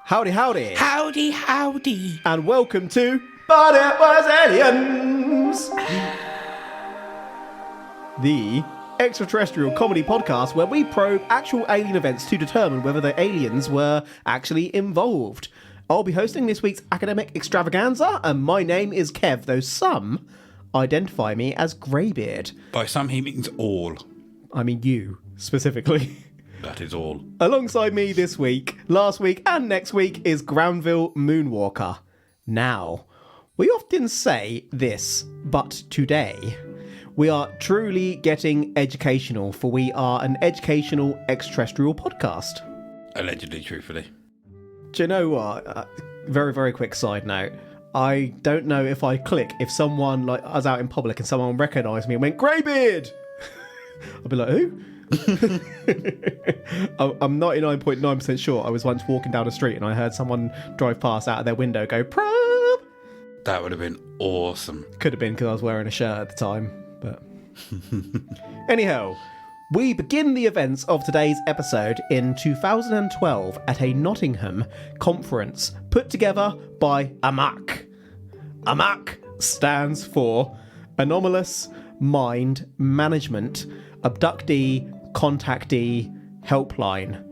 Howdy, howdy. Howdy, howdy. And welcome to But It Was Aliens, the extraterrestrial comedy podcast where we probe actual alien events to determine whether the aliens were actually involved. I'll be hosting this week's academic extravaganza, and my name is Kev, though some identify me as Greybeard. By some, he means all. I mean you, specifically. That is all. Alongside me this week, last week, and next week is Mr Moonwalker. Now, we often say this, but today we are truly getting educational, for we are an educational extraterrestrial podcast. Allegedly, truthfully. Do you know what? Very, very quick side note. I don't know if I click if someone, like, I was out in public and someone recognised me and went, Greybeard! I'd be like, who? I'm 99.9% sure I was once walking down the street and I heard someone drive past out of their window go, probe! That would have been awesome. Could have been because I was wearing a shirt at the time, but... Anyhow, we begin the events of today's episode in 2012 at a Nottingham conference put together by AMAC. AMAC stands for Anomalous Mind Management Abductee Contactee Helpline,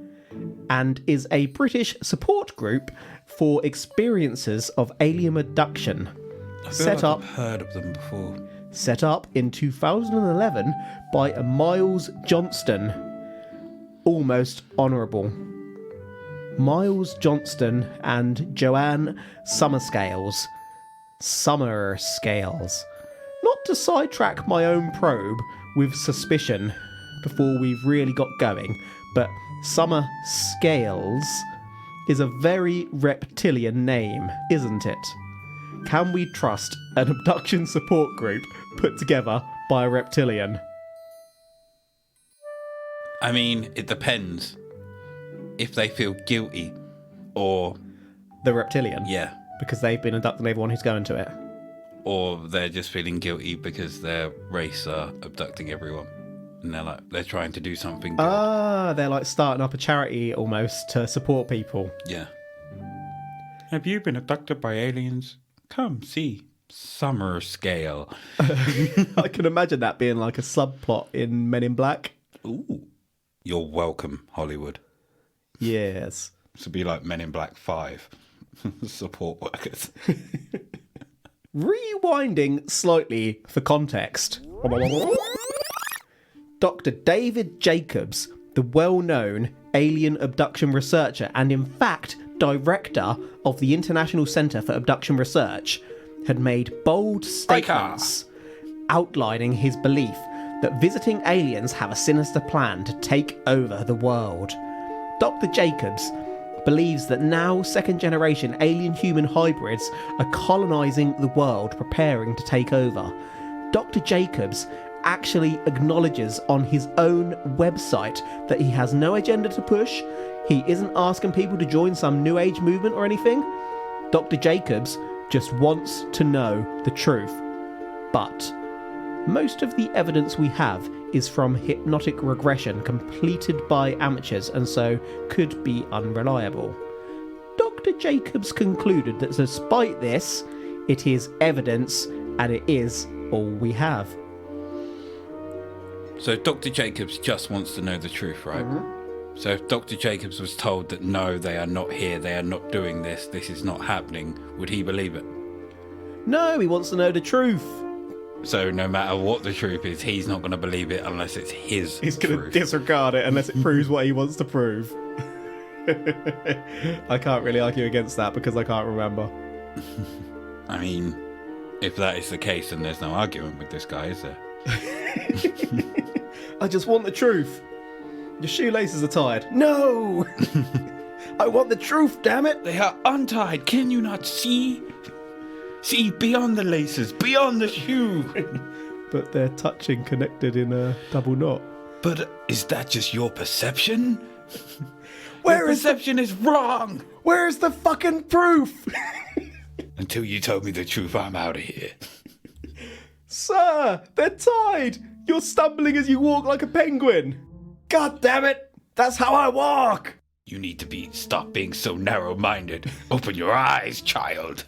and is a British support group for experiences of alien abduction. I've heard of them before. Set up in 2011 by Miles Johnston. Almost honourable. Miles Johnston and Joanne Summerscales. Not to sidetrack my own probe with suspicion before we've really got going, but Summer Scales is a very reptilian name, isn't it? Can we trust an abduction support group put together by a reptilian? I mean, it depends. If they feel guilty or... The reptilian? Yeah. Because they've been abducting everyone who's going to it. Or they're just feeling guilty because their race are abducting everyone. And they're trying to do something good. Ah, they're like starting up a charity almost to support people. Yeah. Have you been abducted by aliens? Come see Summer Scale. I can imagine that being like a subplot in Men in Black. Ooh. You're welcome, Hollywood. Yes. This would be like Men in Black 5. Support workers. Rewinding slightly for context. Dr. David Jacobs, the well-known alien abduction researcher and in fact director of the International Centre for Abduction Research, had made bold statements outlining his belief that visiting aliens have a sinister plan to take over the world. Dr. Jacobs believes that now second-generation alien-human hybrids are colonising the world, preparing to take over. Dr. Jacobs actually acknowledges on his own website that he has no agenda to push. He isn't asking people to join some new age movement or anything. Dr. Jacobs just wants to know the truth. But most of the evidence we have is from hypnotic regression completed by amateurs and so could be unreliable. Dr. Jacobs concluded that despite this, it is evidence and it is all we have. So Dr. Jacobs just wants to know the truth, right? Mm-hmm. So if Dr. Jacobs was told that no, they are not here, they are not doing this, this is not happening, would he believe it? No, he wants to know the truth. So no matter what the truth is, he's not going to believe it unless it's his He's going to disregard it unless it proves what he wants to prove. I can't really argue against that because I can't remember. I mean, if that is the case, then there's no argument with this guy, is there? I just want the truth. Your shoelaces are tied. No! I want the truth, damn it! They are untied. Can you not see? See beyond the laces, beyond the shoe. But they're touching, connected in a double knot. But is that just your perception? Your perception is wrong. Where's the fucking proof? Until you told me the truth, I'm out of here. Sir, they're tied. You're stumbling as you walk like a penguin. God damn it. That's how I walk. You need to stop being so narrow-minded. Open your eyes, child.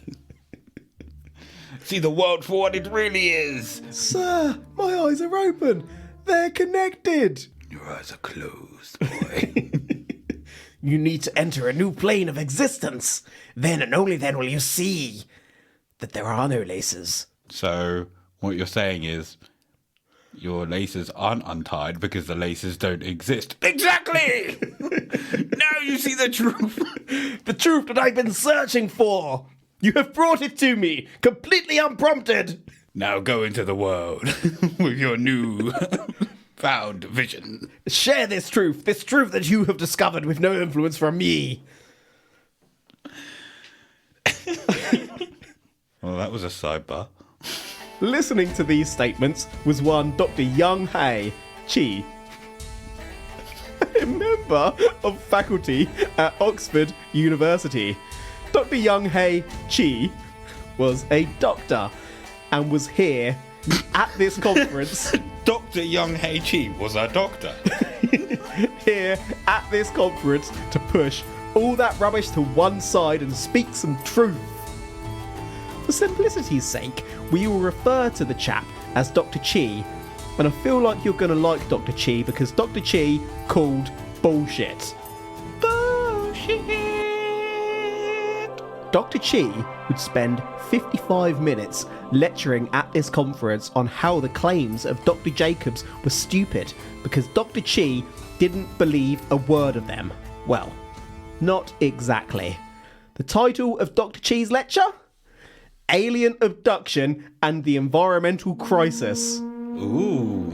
See the world for what it really is. Sir, my eyes are open. They're connected. Your eyes are closed, boy. You need to enter a new plane of existence. Then and only then will you see that there are no laces. So, what you're saying is, your laces aren't untied because the laces don't exist. Exactly! Now you see the truth. The truth that I've been searching for. You have brought it to me, completely unprompted. Now go into the world with your new found vision. Share this truth that you have discovered with no influence from me. Well, that was a sidebar. Listening to these statements was one Dr Young-hae Chi, a member of faculty at Oxford University. Dr Young-hae Chi was a doctor and was here at this conference. Dr Young-hae Chi was a doctor. Here at this conference to push all that rubbish to one side and speak some truth. For simplicity's sake, we will refer to the chap as Dr. Chi, and I feel like you're going to like Dr. Chi because Dr. Chi called bullshit. Bullshit! Dr. Chi would spend 55 minutes lecturing at this conference on how the claims of Dr. Jacobs were stupid because Dr. Chi didn't believe a word of them. Well, not exactly. The title of Dr. Chi's lecture? Alien Abduction and the Environmental Crisis. Ooh.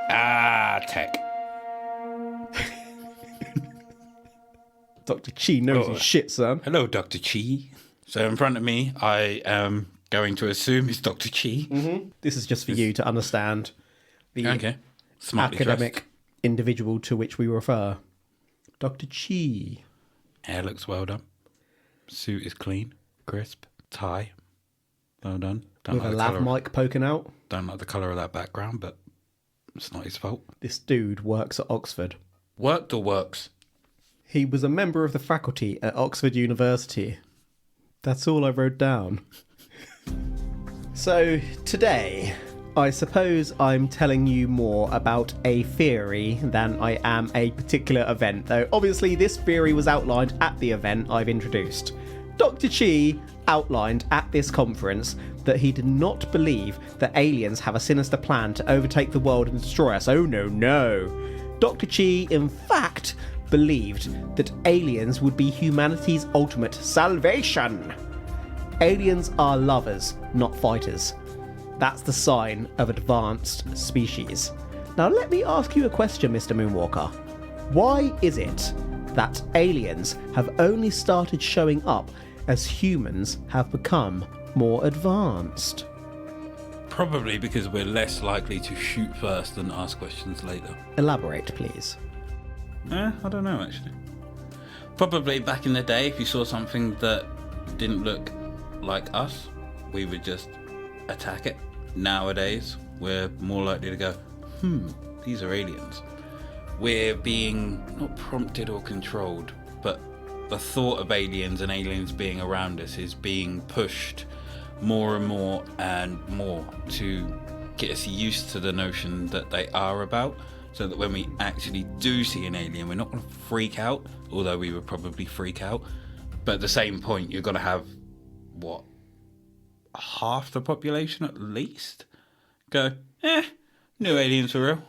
Tech. Dr. Chi knows his shit, son. Hello, Dr. Chi. So in front of me, I am going to assume it's Dr. Chi. Mm-hmm. This is just for you to understand the Smartly academic dressed. individual to which we refer. Dr. Chi. Hair looks well done. Suit is clean, crisp. Tie. Well done. With a lav mic poking out. Don't like the colour of that background, but it's not his fault. This dude works at Oxford. Worked or works? He was a member of the faculty at Oxford University. That's all I wrote down. So, today, I suppose I'm telling you more about a theory than I am a particular event, though obviously this theory was outlined at the event I've introduced. Dr. Chi outlined at this conference that he did not believe that aliens have a sinister plan to overtake the world and destroy us. Oh no, no. Dr. Chi, in fact, believed that aliens would be humanity's ultimate salvation. Aliens are lovers, not fighters. That's the sign of advanced species. Now let me ask you a question, Mr. Moonwalker. Why is it that aliens have only started showing up as humans have become more advanced? Probably because we're less likely to shoot first than ask questions later. Elaborate, please. I don't know, actually. Probably back in the day, if you saw something that didn't look like us, we would just attack it. Nowadays, we're more likely to go, these are aliens. We're being not prompted or controlled, but the thought of aliens and aliens being around us is being pushed more and more to get us used to the notion that they are about, so that when we actually do see an alien, we're not going to freak out, although we would probably freak out. But at the same point, you're going to have, what, half the population at least go, no aliens for real.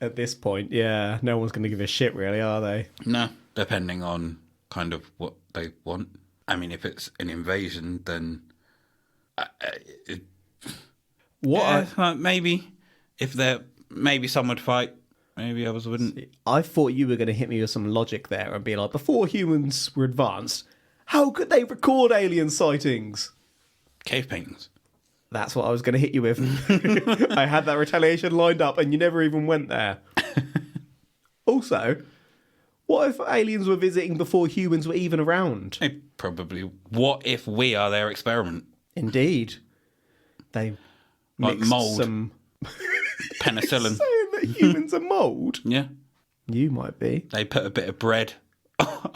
At this point, yeah, no one's going to give a shit, really, are they? No, depending on kind of what they want. I mean, if it's an invasion, then maybe if they're maybe some would fight, maybe others wouldn't. I thought you were going to hit me with some logic there and be like, before humans were advanced, how could they record alien sightings? Cave paintings. That's what I was going to hit you with. I had that retaliation lined up and you never even went there. Also, what if aliens were visiting before humans were even around? Probably. What if we are their experiment? Indeed. They mixed mold. some Penicillin. saying that humans are mould. Yeah. You might be. They put a bit of bread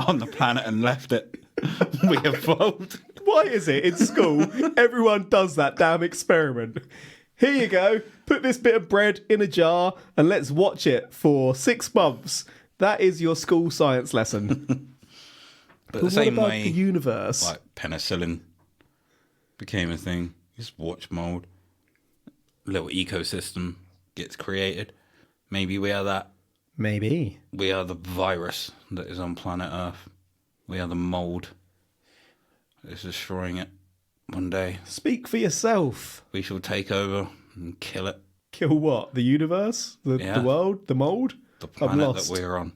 on the planet and left it. We evolved. Why is it in school everyone does that damn experiment? Here you go, put this bit of bread in a jar and let's watch it for 6 months. That is your school science lesson. But But the same what about way, the universe? like penicillin became a thing. Just watch mold. Little ecosystem gets created. Maybe we are that. Maybe. We are the virus that is on planet Earth. We are the mold that is destroying it. One day Speak for yourself. we shall take over and kill it. Kill what? The universe? The world? The mold? The I'm planet lost. that we're on.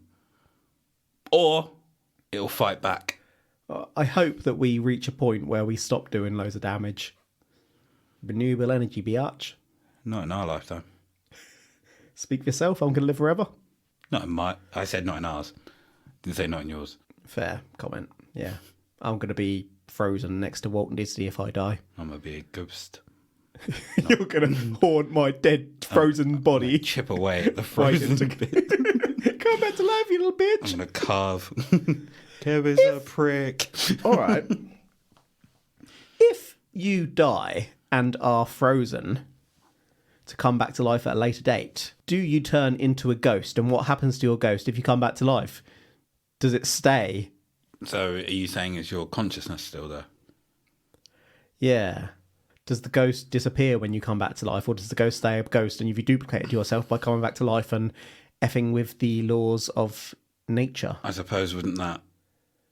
Or it'll fight back. I hope that we reach a point where we stop doing loads of damage. Renewable energy, biatch. Not in our lifetime. Speak for yourself. I'm going to live forever. Not in my... I said not in ours. Didn't say not in yours. Fair comment. Yeah. I'm going to be frozen next to Walt Disney if I die. I'm going to be a ghost. You're going to haunt my dead frozen body. Chip away at the Right frozen into- bit. Come back to life, you little bitch. I'm going to carve. Kevin's a prick. All right. If you die and are frozen to come back to life at a later date, do you turn into a ghost? And what happens to your ghost if you come back to life? Does it stay? So are you saying is your consciousness still there? Yeah. Does the ghost disappear when you come back to life, or does the ghost stay a ghost and you've duplicated yourself by coming back to life and effing with the laws of nature? I suppose wouldn't that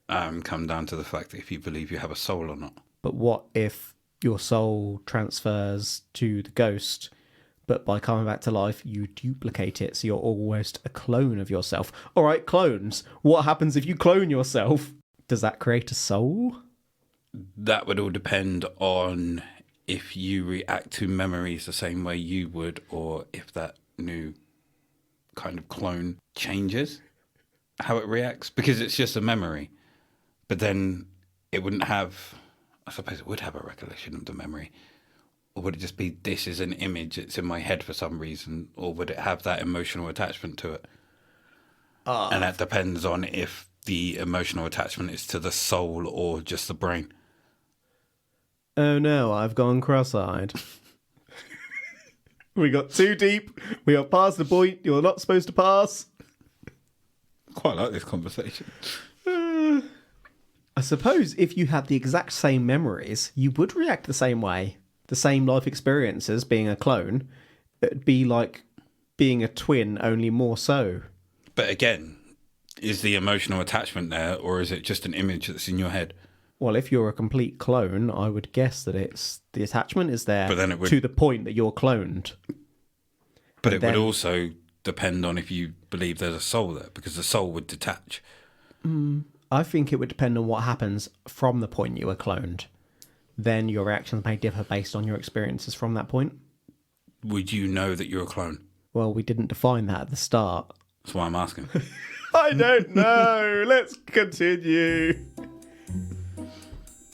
come down to the fact that if you believe you have a soul or not? But what if your soul transfers to the ghost, but by coming back to life, you duplicate it, so you're almost a clone of yourself? All right, clones. What happens if you clone yourself? Does that create a soul? That would all depend on if you react to memories the same way you would, or if that new kind of clone changes how it reacts, because it's just a memory. But then it wouldn't have, I suppose it would have a recollection of the memory. Or would it just be, this is an image, it's in my head for some reason? Or would it have that emotional attachment to it? And that depends on if the emotional attachment is to the soul or just the brain. Oh no, I've gone cross-eyed. We got too deep. We are past the point you're not supposed to pass. Quite like this conversation. I suppose if you had the exact same memories, you would react the same way. The same life experiences, being a clone. It'd be like being a twin, only more so. But again, is the emotional attachment there, or is it just an image that's in your head? Well, if you're a complete clone, I would guess that it's the attachment is there, But then it would- to the point that you're cloned. But And it then- would also depend on if you believe there's a soul there, because the soul would detach. I think it would depend on what happens from the point you were cloned. Then your reactions may differ based on your experiences from that point. Would you know that you're a clone? Well, we didn't define that at the start. That's why I'm asking. I don't know. Let's continue.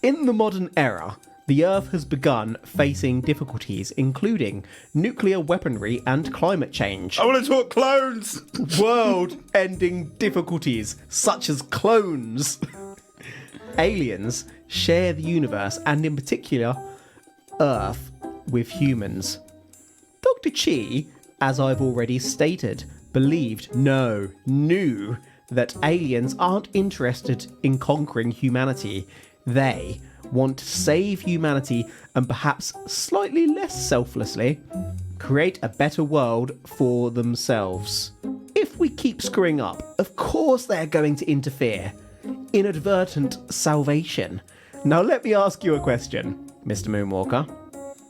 In the modern era, the Earth has begun facing difficulties, including nuclear weaponry and climate change. I want to talk clones! World-ending difficulties, such as clones. Aliens share the universe, and in particular, Earth, with humans. Dr. Chi, as I've already stated, knew that aliens aren't interested in conquering humanity. They want to save humanity and perhaps slightly less selflessly create a better world for themselves. If we keep screwing up, of course they're going to interfere. Inadvertent salvation. Now let me ask you a question, Mr. Moonwalker.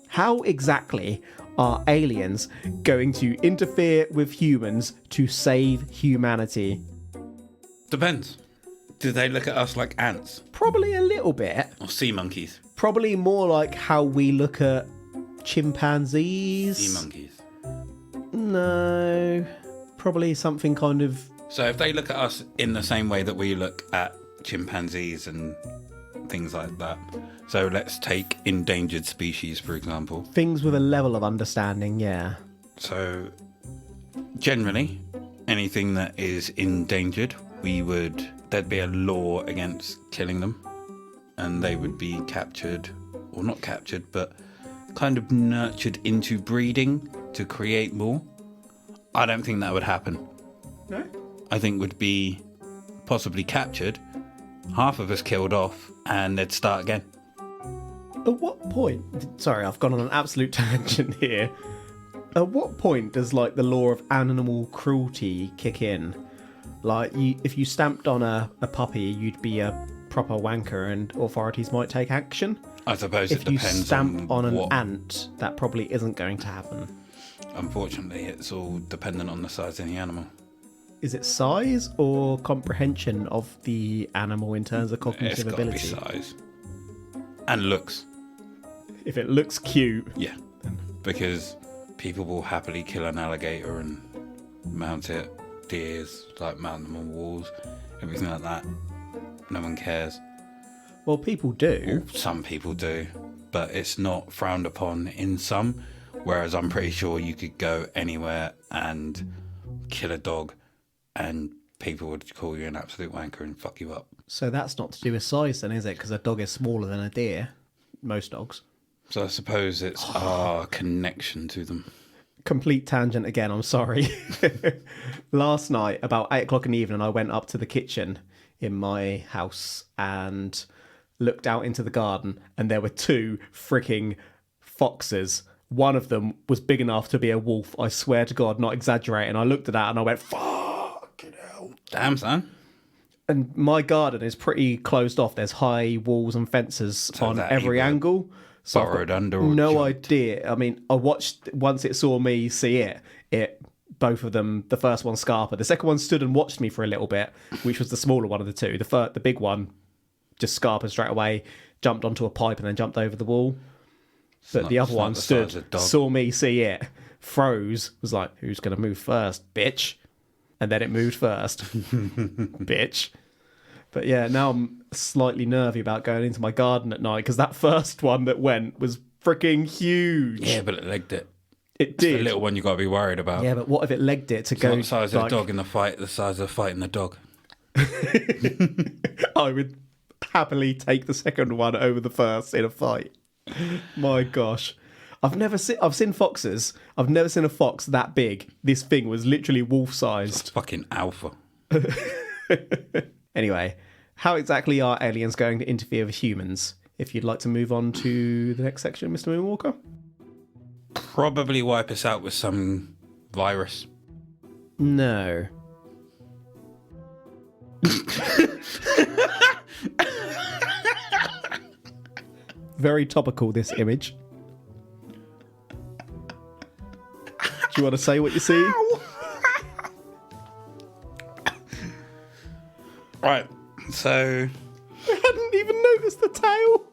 How exactly are aliens going to interfere with humans to save humanity? Depends. Do they look at us like ants Probably a little bit. or sea monkeys? Probably more like how we look at chimpanzees. Sea monkeys. No. Probably something kind of... So if they look at us in the same way that we look at chimpanzees and things like that. So let's take endangered species, for example. things with a level of understanding, yeah. So generally, anything that is endangered, there'd be a law against killing them, and they would be captured, or not captured, but kind of nurtured into breeding to create more. I don't think that would happen. No? I think would be possibly captured, half of us killed off, and they'd start again. At what point... Sorry, I've gone on an absolute tangent here. At what point does, like, the law of animal cruelty kick in? Like, if you stamped on a puppy, you'd be a proper wanker and authorities might take action. I suppose it depends on If you stamp on an ant, that probably isn't going to happen. Unfortunately, it's all dependent on the size of the animal. Is it size or comprehension of the animal in terms of cognitive ability? It's got to be size. And looks. If it looks cute. Yeah. Because people will happily kill an alligator and mount it, deers, like mount them on walls, everything like that. No one cares. Well, people do. Some people do, but it's not frowned upon in some. Whereas I'm pretty sure you could go anywhere and kill a dog and people would call you an absolute wanker and fuck you up. So that's not to do with size then, is it? Because a dog is smaller than a deer. Most dogs. So I suppose it's our connection to them. Complete tangent again, I'm sorry. Last night, about 8 o'clock in the evening, I went up to the kitchen in my house and looked out into the garden, and there were 2 freaking foxes. One of them was big enough to be a wolf, I swear to God, not exaggerating. I looked at that and I went, fucking hell. Damn, son. And my garden is pretty closed off. There's high walls and fences on every angle. So I've got no idea. I mean, I watched, once it saw me see it, both of them, the first one scarpered. The second one stood and watched me for a little bit, which was the smaller one of the 2. The big one just scarpered straight away, jumped onto a pipe and then jumped over the wall. But the other one stood, saw me see it, froze, was like, who's going to move first, bitch? And then it moved first. Bitch. But yeah, now I'm slightly nervy about going into my garden at night because that first one that went was freaking huge. Yeah, but it legged it. It did. It's the little one you got to be worried about. Yeah, but what if it legged it to go... Not the size of the dog in the fight, the size of fighting the dog. I would happily take the second one over the first in a fight. My gosh. I've seen foxes. I've never seen a fox that big. This thing was literally wolf-sized. It's fucking alpha. Anyway, how exactly are aliens going to interfere with humans? If you'd like to move on to the next section, Mr Moonwalker. Probably wipe us out with some virus. No. Very topical, this image. Do you want to say what you see? Right, so... I hadn't even noticed the tail.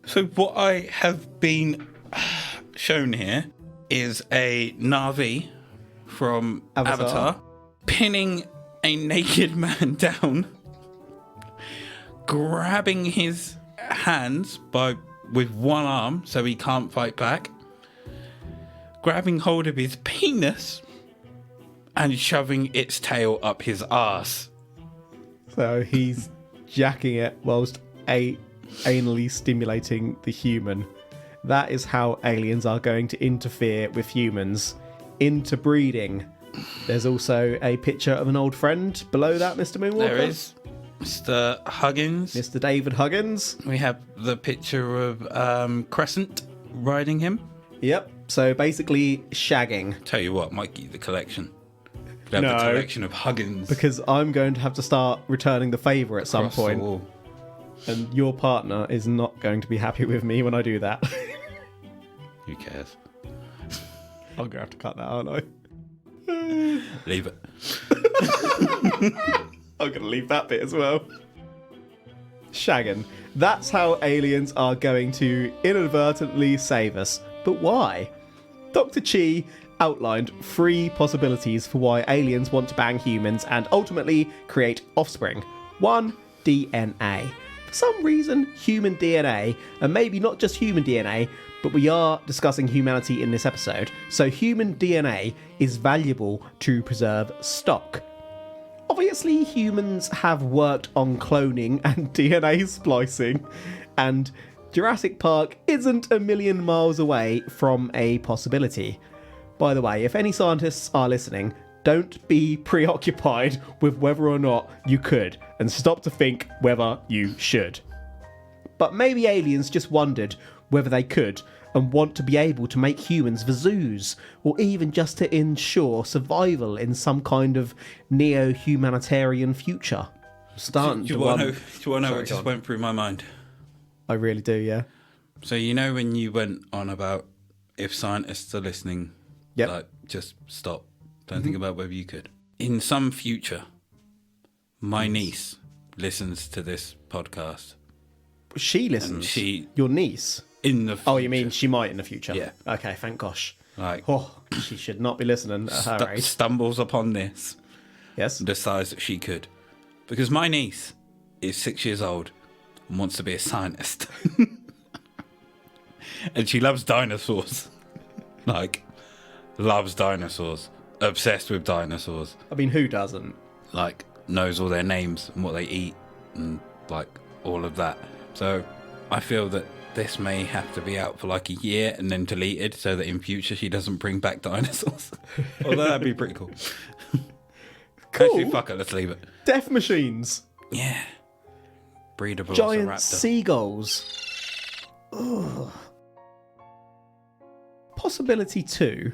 So what I have been shown here is a Na'vi from Avatar pinning a naked man down, grabbing his hands with one arm so he can't fight back, grabbing hold of his penis and shoving its tail up his arse. So he's jacking it whilst anally stimulating the human. That is how aliens are going to interfere with humans. Interbreeding. There's also a picture of an old friend below that, Mr Moonwalker. There is. Mr Huggins. Mr David Huggins. We have the picture of Crescent riding him. Yep. So basically shagging. Tell you what, might get the collection. We have the collection of Huggins. Because I'm going to have to start returning the favour at some point. The wall. And your partner is not going to be happy with me when I do that. Who cares? I'm going to have to cut that, aren't I? Leave it. I'm going to leave that bit as well. Shagging. That's how aliens are going to inadvertently save us. But why? Dr. Chi outlined 3 possibilities for why aliens want to bang humans and ultimately create offspring. 1, DNA. some reason, human DNA, and maybe not just human DNA, but we are discussing humanity in this episode, so human DNA is valuable to preserve stock. Obviously, humans have worked on cloning and DNA splicing, and Jurassic Park isn't a million miles away from a possibility. By the way, if any scientists are listening, don't be preoccupied with whether or not you could, and stop to think whether you should. But maybe aliens just wondered whether they could and want to be able to make humans the zoos, or even just to ensure survival in some kind of neo-humanitarian future. Do you want to know what just went through my mind? I really do, yeah. So you know when you went on about if scientists are listening, Yep. like just stop. Don't think about whether you could. In some future, my niece listens to this podcast. She listens? And Your niece? In the future. Oh, you mean she might in the future? Yeah. Okay, thank gosh. Like, she should not be listening at her age. Stumbles upon this. Yes. Decides that she could. Because my niece is 6 years old and wants to be a scientist. And she loves dinosaurs. Like, loves dinosaurs. Obsessed with dinosaurs. I mean, who doesn't? Like, knows all their names and what they eat and, like, all of that. So, I feel that this may have to be out for like a year and then deleted so that in future she doesn't bring back dinosaurs. Although that'd be pretty cool. Cool. Actually, fuck it, let's leave it. Death machines. Yeah. Breed of Giant velociraptor. seagulls. Ugh. Possibility 2.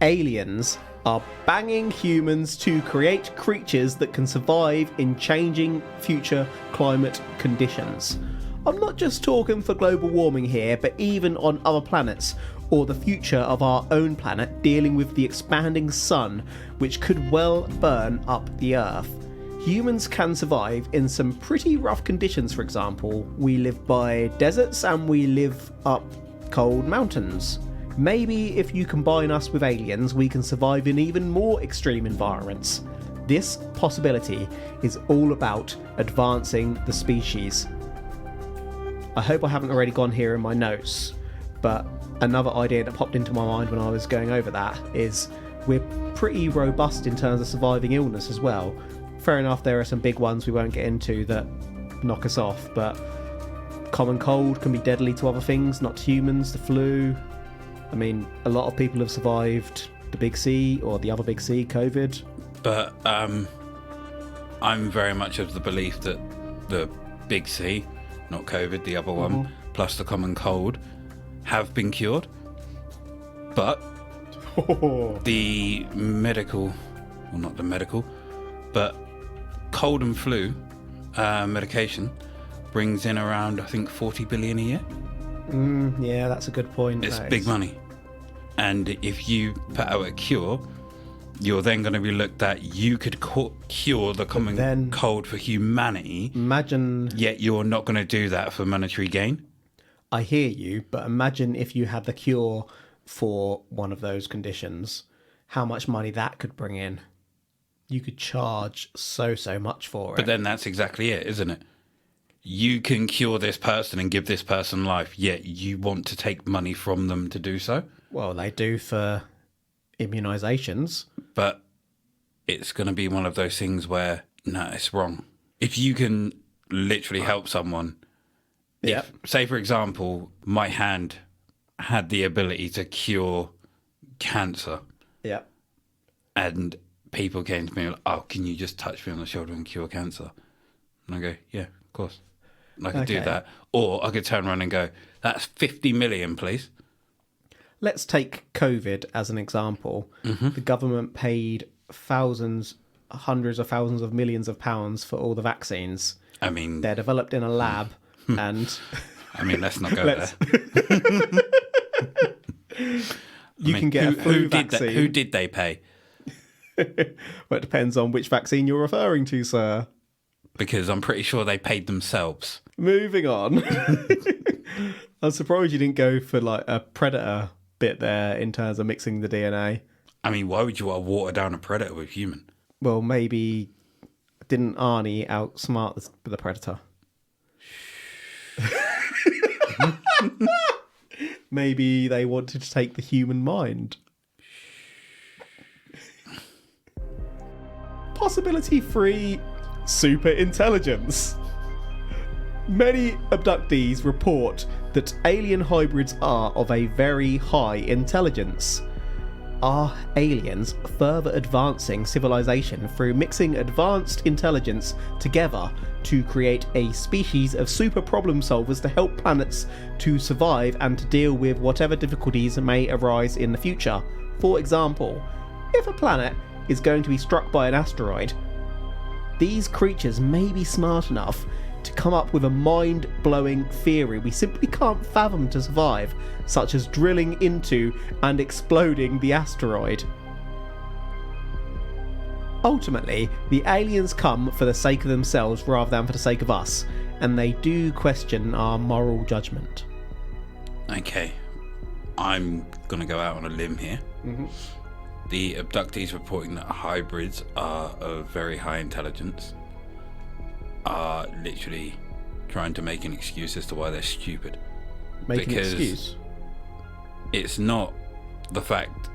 Aliens are banging humans to create creatures that can survive in changing future climate conditions. I'm not just talking for global warming here, but even on other planets, or the future of our own planet dealing with the expanding sun, which could well burn up the Earth. Humans can survive in some pretty rough conditions, for example. We live by deserts and we live up cold mountains. Maybe if you combine us with aliens, we can survive in even more extreme environments. This possibility is all about advancing the species. I hope I haven't already gone here in my notes, but another idea that popped into my mind when I was going over that is we're pretty robust in terms of surviving illness as well. Fair enough, there are some big ones we won't get into that knock us off, but common cold can be deadly to other things, not to humans, the flu. I mean, a lot of people have survived the big C or the other big C, COVID. But I'm very much of the belief that the big C, not COVID, the other one, plus the common cold, have been cured. But the medical, well, not the medical, but cold and flu medication brings in around, I think, 40 billion a year. Yeah, that's a good point. It's big money. And if you put out a cure, you're then going to be looked at, you could cure the common cold for humanity. Imagine... Yet you're not going to do that for monetary gain. I hear you, but imagine if you had the cure for one of those conditions, how much money that could bring in. You could charge so much for it. But then that's exactly it, isn't it? You can cure this person and give this person life, yet you want to take money from them to do so. Well, they do for immunisations. But it's going to be one of those things where, no, it's wrong. If you can literally help someone, say, for example, my hand had the ability to cure cancer. Yeah. And people came to me like, oh, can you just touch me on the shoulder and cure cancer? And I go, yeah, of course. I could do that. Or I could turn around and go, that's 50 million, please. Let's take COVID as an example. The government paid thousands, hundreds of thousands of millions of pounds for all the vaccines. I mean... They're developed in a lab and... I mean, let's not go there. You can get a flu vaccine. Who did they pay? Well, it depends on which vaccine you're referring to, sir. Because I'm pretty sure they paid themselves. Moving on. I'm surprised you didn't go for like a predator bit there in terms of mixing the DNA. I mean, why would you want to water down a predator with human? Well, maybe didn't Arnie outsmart the predator? Maybe they wanted to take the human mind. Possibility 3, super intelligence. Many abductees report that alien hybrids are of a very high intelligence. Are aliens further advancing civilization through mixing advanced intelligence together to create a species of super problem solvers to help planets to survive and to deal with whatever difficulties may arise in the future? For example, if a planet is going to be struck by an asteroid, these creatures may be smart enough to come up with a mind-blowing theory we simply can't fathom to survive, such as drilling into and exploding the asteroid. Ultimately, the aliens come for the sake of themselves rather than for the sake of us, and they do question our moral judgment. Okay, I'm gonna go out on a limb here. The abductees reporting that hybrids are of very high intelligence are literally trying to make an excuse as to why they're stupid. Make an excuse? It's not the fact,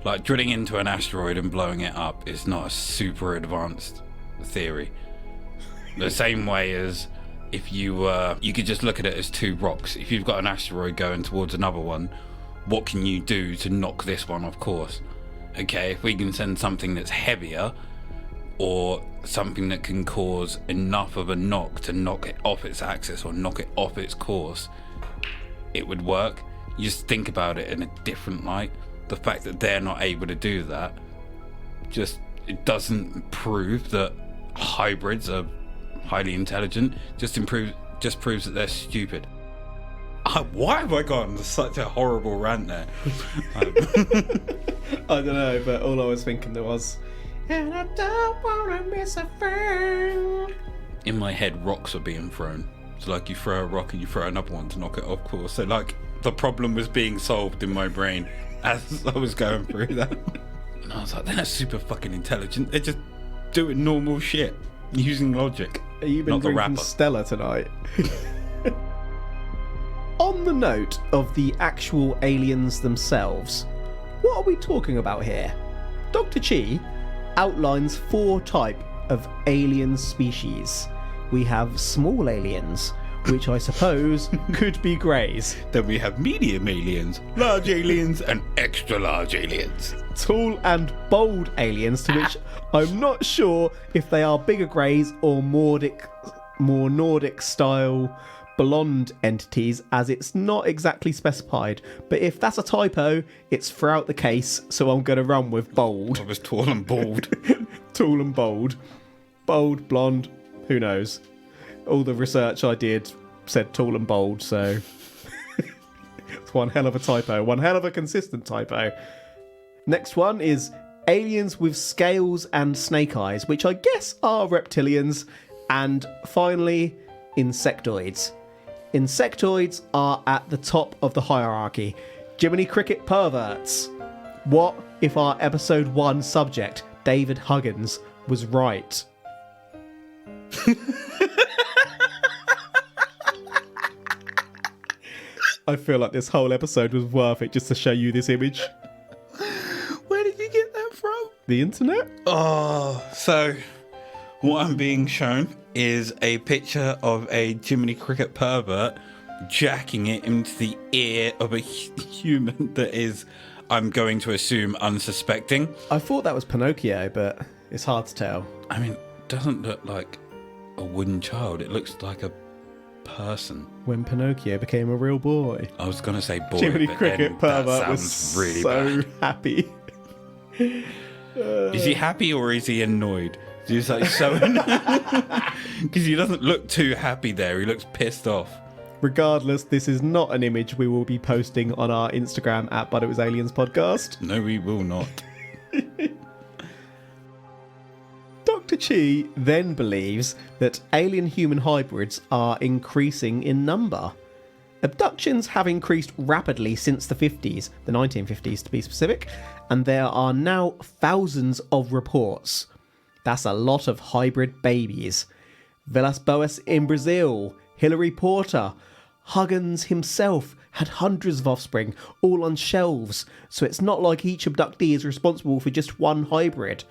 like drilling into an asteroid and blowing it up is not a super advanced theory. The same way as if you could just look at it as two rocks. If you've got an asteroid going towards another one, what can you do to knock this one off course? Okay, if we can send something that's heavier or something that can cause enough of a knock to knock it off its axis or knock it off its course, it would work. You just think about it in a different light. The fact that they're not able to do that, it doesn't prove that hybrids are highly intelligent. Just proves that they're stupid. Why have I gone on such a horrible rant there? I don't know, but all I was thinking there was, and I don't wanna miss a thing. In my head, rocks are being thrown. So like you throw a rock and you throw another one to knock it off course. So like the problem was being solved in my brain as I was going through that. And I was like, they're not super fucking intelligent. They're just doing normal shit using logic. Have you been drinking Stella tonight? On the note of the actual aliens themselves, what are we talking about here? Dr. Chi outlines 4 types of alien species. We have small aliens, which I suppose could be greys. Then we have medium aliens, large aliens, and extra large aliens. Tall and bold aliens, to which I'm not sure if they are bigger greys or more Nordic style blonde entities, as it's not exactly specified. But if that's a typo, it's throughout the case, so I'm going to run with bold. I was tall and bald. Tall and bold. Bold, blonde, who knows? All the research I did said tall and bold, so it's one hell of a typo. One hell of a consistent typo. Next one is aliens with scales and snake eyes, which I guess are reptilians. And finally, insectoids. Insectoids are at the top of the hierarchy. Jiminy Cricket perverts. What if our episode 1 subject, David Huggins, was right? I feel like this whole episode was worth it just to show you this image. Where did you get that from? The internet? Oh, so what I'm being shown is a picture of a Jiminy Cricket pervert jacking it into the ear of a human that is, I'm going to assume, unsuspecting. I thought that was Pinocchio, but it's hard to tell. I mean, it doesn't look like a wooden child. It looks like a person. When Pinocchio became a real boy. I was going to say boy, Jiminy but Cricket then pervert that was sounds really so bad. happy. Is he happy or is he annoyed? He's like so because he doesn't look too happy there. He looks pissed off. Regardless, this is not an image we will be posting on our Instagram at But It Was Aliens Podcast. No, we will not. Dr. Chi then believes that alien-human hybrids are increasing in number. Abductions have increased rapidly since the 50s, the 1950s to be specific, and there are now thousands of reports. That's a lot of hybrid babies. Villas Boas in Brazil, Hillary Porter, Huggins himself had hundreds of offspring, all on shelves, so it's not like each abductee is responsible for just one hybrid.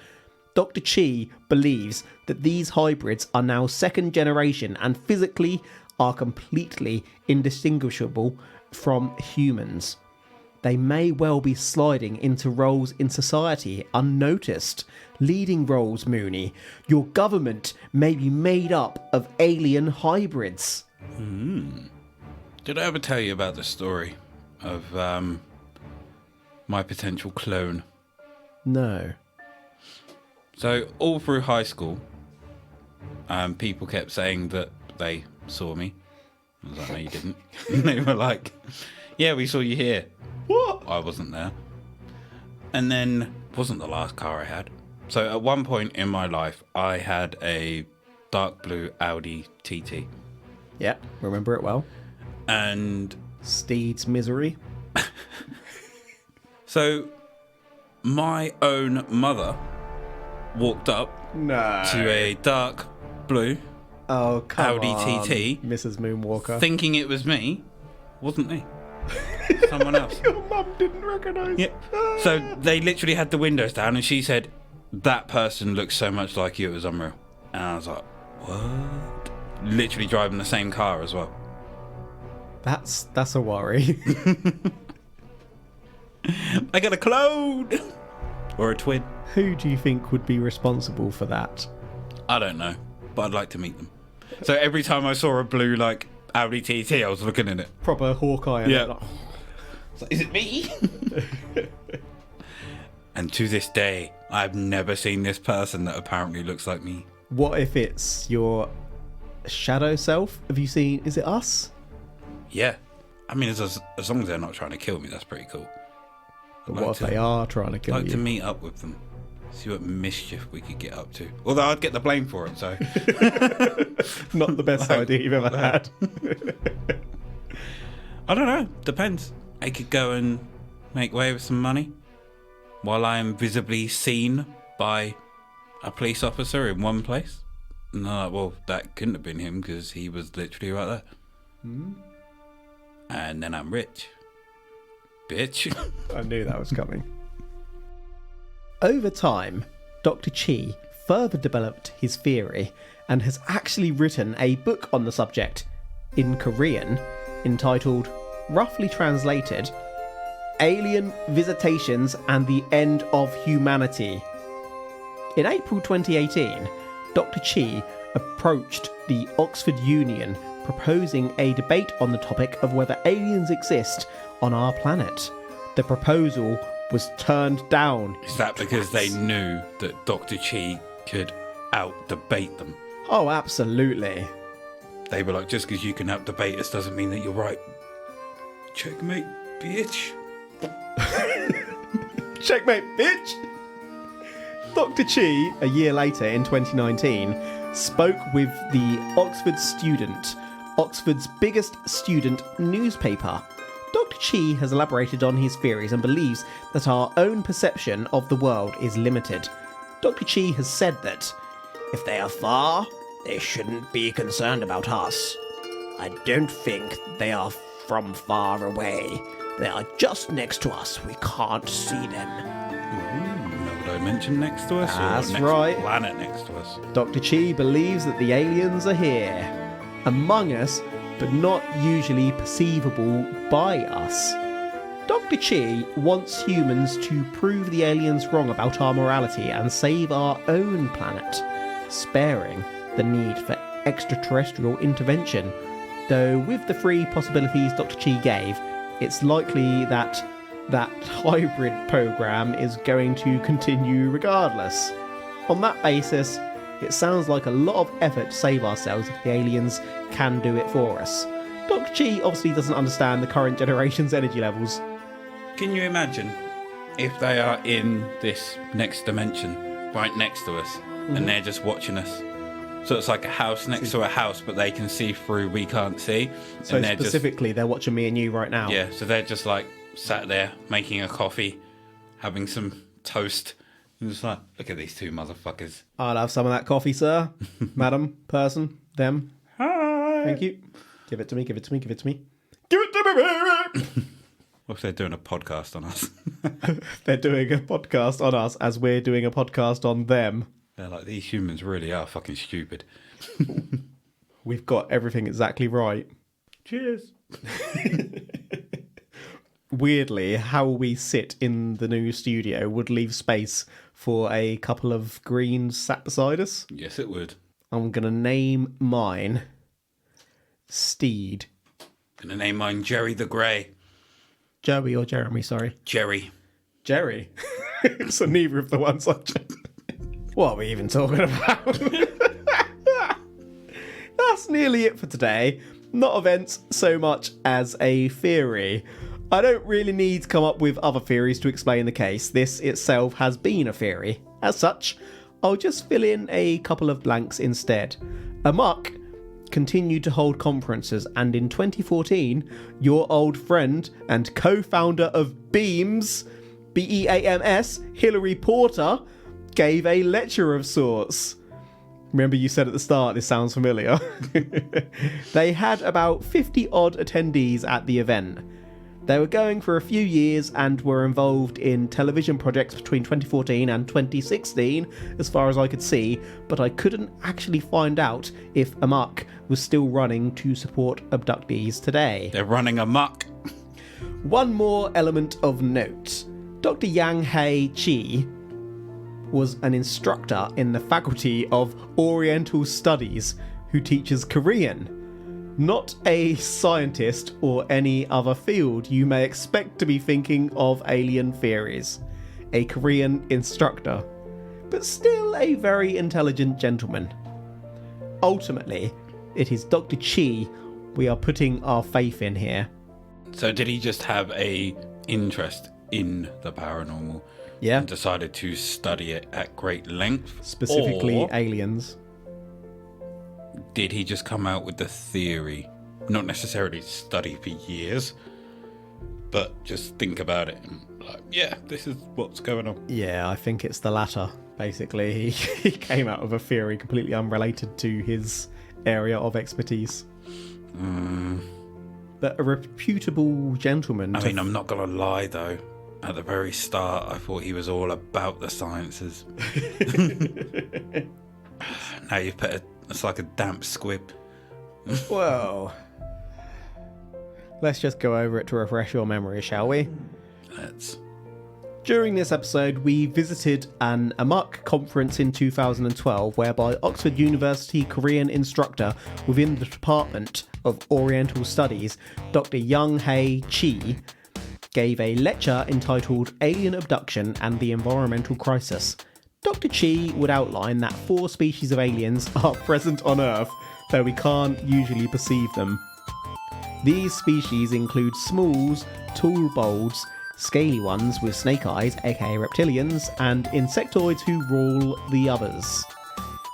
Dr. Chi believes that these hybrids are now second generation and physically are completely indistinguishable from humans. They may well be sliding into roles in society unnoticed. Leading roles, Mooney. Your government may be made up of alien hybrids. Did I ever tell you about the story of my potential clone? No. So all through high school, people kept saying that they saw me. I was like, no, you didn't. And they were like, yeah, we saw you here. What? I wasn't there. And then, wasn't the last car I had. So at one point in my life, I had a dark blue Audi TT. Yeah, remember it well. And Steed's misery. So my own mother walked up to a dark blue Audi TT, Mrs Moonwalker, thinking it was me. Wasn't me. Someone else. Your mum didn't recognise. Yeah. So they literally had the windows down, and she said, "That person looks so much like you, it was unreal." And I was like, "What?" Literally driving the same car as well. That's a worry. I got a clone or a twin. Who do you think would be responsible for that? I don't know, but I'd like to meet them. So every time I saw a blue like Audi TT, I was looking in it. Proper Hawkeye. Yeah. Like, So, is it me? And to this day, I've never seen this person that apparently looks like me. what if it's your shadow self? Have you seen? Is it Us? Yeah. I mean, as long as they're not trying to kill me, that's pretty cool. But what if they are trying to kill I'd like you? to meet up with them. See what mischief we could get up to. Although I'd get the blame for it, so... Not the best idea you've ever had. I don't know. Depends. I could go and make way with some money while I am visibly seen by a police officer in one place. No, well, that couldn't have been him because he was literally right there. And then I'm rich. Bitch. I knew that was coming. Over time, Dr. Chi further developed his theory and has actually written a book on the subject in Korean entitled, roughly translated, Alien Visitations and the End of Humanity. In April 2018, Dr. Chi approached the Oxford Union proposing a debate on the topic of whether aliens exist on our planet. The proposal was turned down. Is that because they knew that Dr. Chi could out-debate them? Oh, absolutely. They were like, just because you can out-debate us doesn't mean that you're right. Checkmate, bitch. Checkmate, bitch! Dr. Chi, a year later in 2019, spoke with the Oxford Student, Oxford's biggest student newspaper. Dr. Chi has elaborated on his theories and believes that our own perception of the world is limited. Dr. Chi has said that if they are far, they shouldn't be concerned about us. I don't think they are from far away. They are just next to us. We can't see them. Another dimension next to us? That's or next right. Planet next to us? Dr. Chi believes that the aliens are here, among us, but not usually perceivable by us. Dr. Chi wants humans to prove the aliens wrong about our morality and save our own planet, sparing the need for extraterrestrial intervention. Though with the three possibilities Dr. Chi gave, it's likely that that hybrid program is going to continue regardless. On that basis, it sounds like a lot of effort to save ourselves if the aliens can do it for us. Dr. Chi obviously doesn't understand the current generation's energy levels. Can you imagine if they are in this next dimension, right next to us, and they're just watching us? So it's like a house next to a house, but they can see through, we can't see. So and they're specifically, they're watching me and you right now. Yeah, so they're just like sat there making a coffee, having some toast. And it's like, look at these two motherfuckers. I'll have some of that coffee, sir. Madam, person, them. Hi. Thank you. Give it to me, give it to me, give it to me. Give it to me, baby! What if they're doing a podcast on us? They're doing a podcast on us as we're doing a podcast on them. They're like, these humans really are fucking stupid. We've got everything exactly right. Cheers. Weirdly, how we sit in the new studio would leave space for a couple of greens sat beside us. Yes, it would. I'm going to name mine Steed. Gonna name mine Jerry the Grey. Joey or Jeremy, sorry. Jerry. Jerry. So neither of the ones I chose. What are we even talking about? That's nearly it for today. Not events so much as a theory. I don't really need to come up with other theories to explain the case. This itself has been a theory. As such, I'll just fill in a couple of blanks instead. Amok continued to hold conferences, and in 2014, your old friend and co-founder of Beams, BEAMS, Hilary Porter, gave a lecture of sorts. Remember you said at the start, this sounds familiar. They had about 50 odd attendees at the event. They were going for a few years and were involved in television projects between 2014 and 2016, as far as I could see, but I couldn't actually find out if Amok was still running to support abductees today. They're running amok. One more element of note. Dr Young-hae Chi was an instructor in the Faculty of Oriental Studies who teaches Korean. Not a scientist or any other field you may expect to be thinking of alien theories. A Korean instructor. But still a very intelligent gentleman. Ultimately, it is Dr. Chi we are putting our faith in here. So did he just have a interest in the paranormal? Yeah. And decided to study it at great length? Specifically Or aliens. did he just come out with the theory? Not necessarily study for years, but just think about it and like, yeah, this is what's going on. Yeah, I think it's the latter. Basically, he came out with a theory completely unrelated to his area of expertise. But a reputable gentleman. I mean, I'm not going to lie though. At the very start, I thought he was all about the sciences. Now you've put it's like a damp squib. Well, let's just go over it to refresh your memory, shall we? Let's. During this episode, we visited an Amok conference in 2012 whereby Oxford University Korean instructor within the Department of Oriental Studies, Dr Young-hae Chi, gave a lecture entitled Alien Abduction and the Environmental Crisis. Dr. Chi would outline that 4 species of aliens are present on Earth, though we can't usually perceive them. These species include smalls, tall bolds, scaly ones with snake eyes, aka reptilians, and insectoids who rule the others.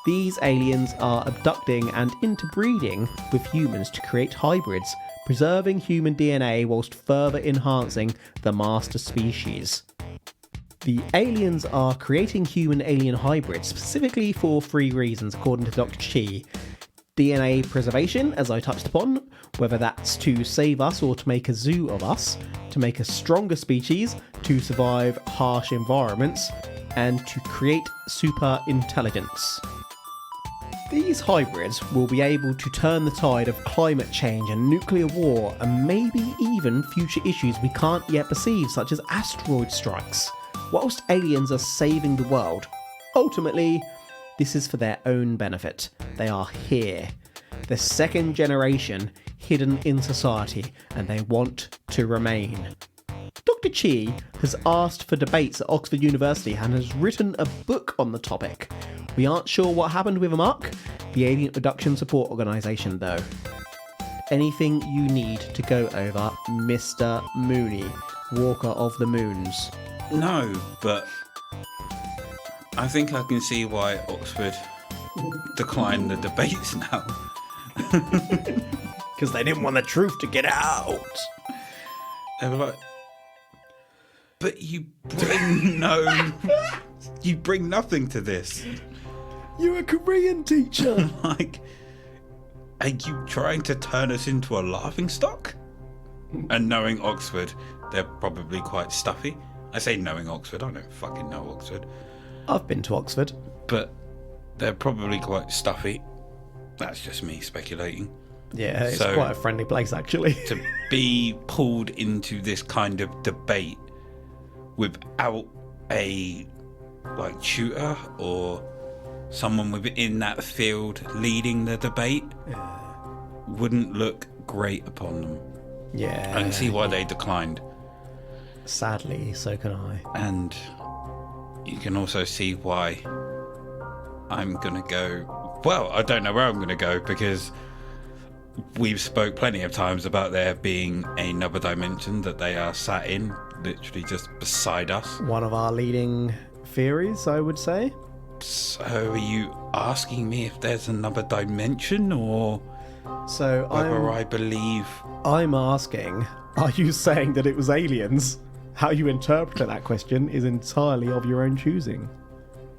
These aliens are abducting and interbreeding with humans to create hybrids, preserving human DNA whilst further enhancing the master species. The aliens are creating human-alien hybrids specifically for 3 reasons, according to Dr. Chi. DNA preservation, as I touched upon, whether that's to save us or to make a zoo of us, to make a stronger species, to survive harsh environments, and to create super intelligence. These hybrids will be able to turn the tide of climate change and nuclear war, and maybe even future issues we can't yet perceive, such as asteroid strikes, whilst aliens are saving the world. Ultimately, this is for their own benefit. They are here. The second generation, hidden in society, and they want to remain. Dr. Chi has asked for debates at Oxford University and has written a book on the topic. We aren't sure what happened with Amok, the Alien Abduction Support Organisation, though. Anything you need to go over, Mr. Mooney, Walker of the Moons? No, but I think I can see why Oxford declined the debates now. Because they didn't want the truth to get out. They were like, but you bring nothing to this. You're a Korean teacher. Like, Are you trying to turn us into a laughing stock? And knowing Oxford, they're probably quite stuffy. I say knowing Oxford, I don't fucking know Oxford. I've been to Oxford. But they're probably quite stuffy. That's just me speculating. Yeah, it's quite a friendly place, actually. To be pulled into this kind of debate without a tutor or someone within that field leading the debate wouldn't look great upon them. Yeah. I can see why they declined. Sadly, so can I. And you can also see why I'm gonna go. Well, I don't know where I'm gonna go, because we've spoke plenty of times about there being another dimension that they are sat in, literally just beside us. One of our leading theories, I would say. So are you asking me if there's another dimension, or so whether I believe? I'm asking, are you saying that it was aliens? How you interpret that question is entirely of your own choosing.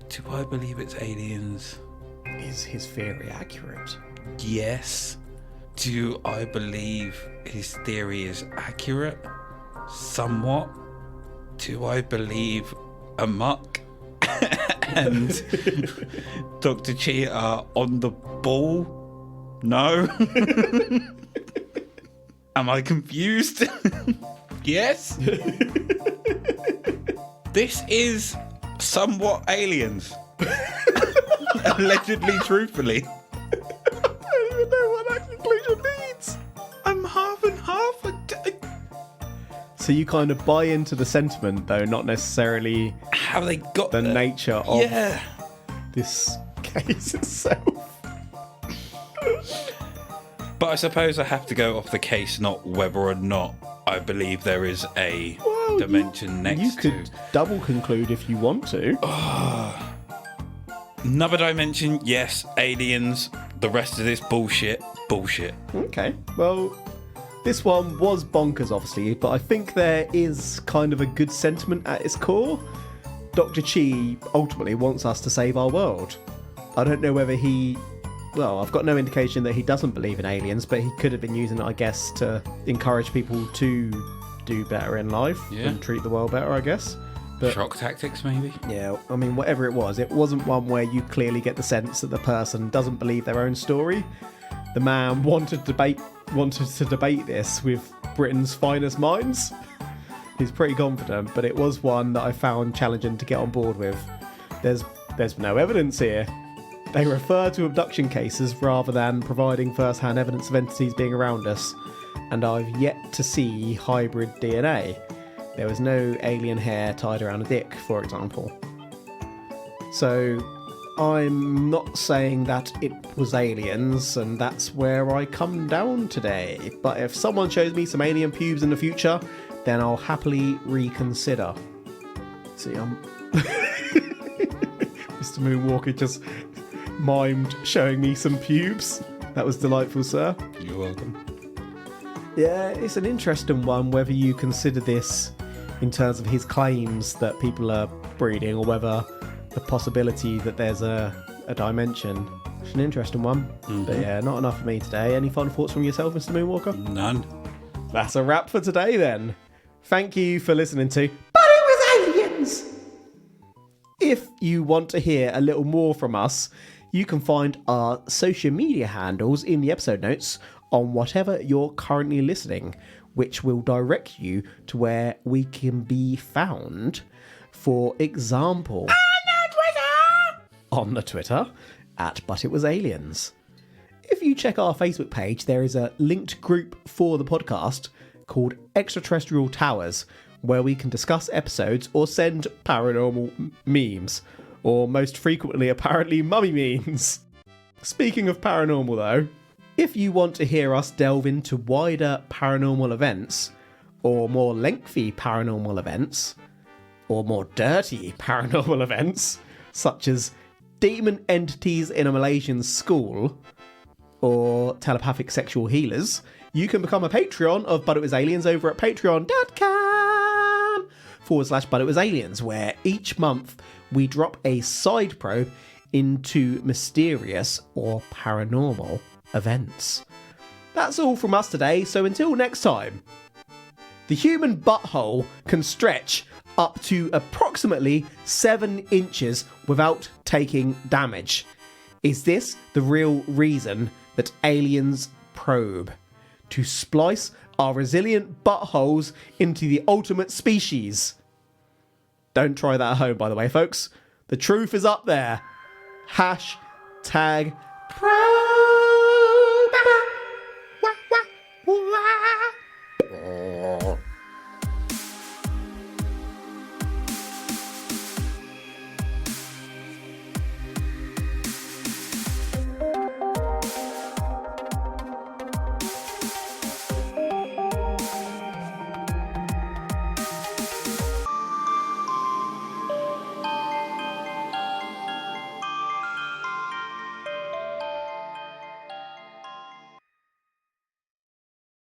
Do I believe it's aliens? Is his theory accurate? Yes. Do I believe his theory is accurate? Somewhat. Do I believe Amok and Dr. Chi are on the ball? No. Am I confused? Yes. This is somewhat aliens. Allegedly, truthfully. I don't even know what that conclusion means. I'm half and half. So you kind of buy into the sentiment, though, not necessarily How they got the there. nature of Yeah. this case itself. But I suppose I have to go off the case, not whether or not I believe there is a dimension next You could double conclude if you want to. Another dimension, yes. Aliens. The rest of this bullshit. Okay, well, this one was bonkers, obviously, but I think there is kind of a good sentiment at its core. Dr. Chi ultimately wants us to save our world. I don't know whether I've got no indication that he doesn't believe in aliens, but he could have been using it, I guess, to encourage people to do better in life and treat the world better, I guess. But Shock tactics, maybe? yeah, I mean, whatever it wasn't one where you clearly get the sense that the person doesn't believe their own story. The man wanted to debate this with Britain's finest minds. He's pretty confident, but it was one that I found challenging to get on board with. There's no evidence here. They refer to abduction cases rather than providing first-hand evidence of entities being around us, and I've yet to see hybrid DNA. There was no alien hair tied around a dick, for example. So I'm not saying that it was aliens, and that's where I come down today. But if someone shows me some alien pubes in the future, then I'll happily reconsider. See, Mr Moonwalker just mimed showing me some pubes. That was delightful, sir. You're welcome. Yeah, it's an interesting one whether you consider this in terms of his claims that people are breeding, or whether the possibility that there's a dimension. It's an interesting one. Mm-hmm. But yeah, not enough for me today. Any fun thoughts from yourself, Mr Moonwalker? None. That's a wrap for today then. Thank you for listening to But It Was Aliens! If you want to hear a little more from us, you can find our social media handles in the episode notes on whatever you're currently listening, which will direct you to where we can be found. For example, on the Twitter at But It Was Aliens. If you check our Facebook page, there is a linked group for the podcast called Extraterrestrial Towers, where we can discuss episodes or send paranormal memes, or most frequently apparently mummy memes. Speaking of paranormal though, if you want to hear us delve into wider paranormal events, or more lengthy paranormal events, or more dirty paranormal events, such as demon entities in a Malaysian school, or telepathic sexual healers, you can become a Patreon of But It Was Aliens over at patreon.com/But It Was Aliens, where each month we drop a side probe into mysterious or paranormal. events. That's all from us today, so until next time. The human butthole can stretch up to approximately 7 inches without taking damage. Is this the real reason that aliens probe? To splice our resilient buttholes into the ultimate species? Don't try that at home, by the way, folks. The truth is up there. #probe.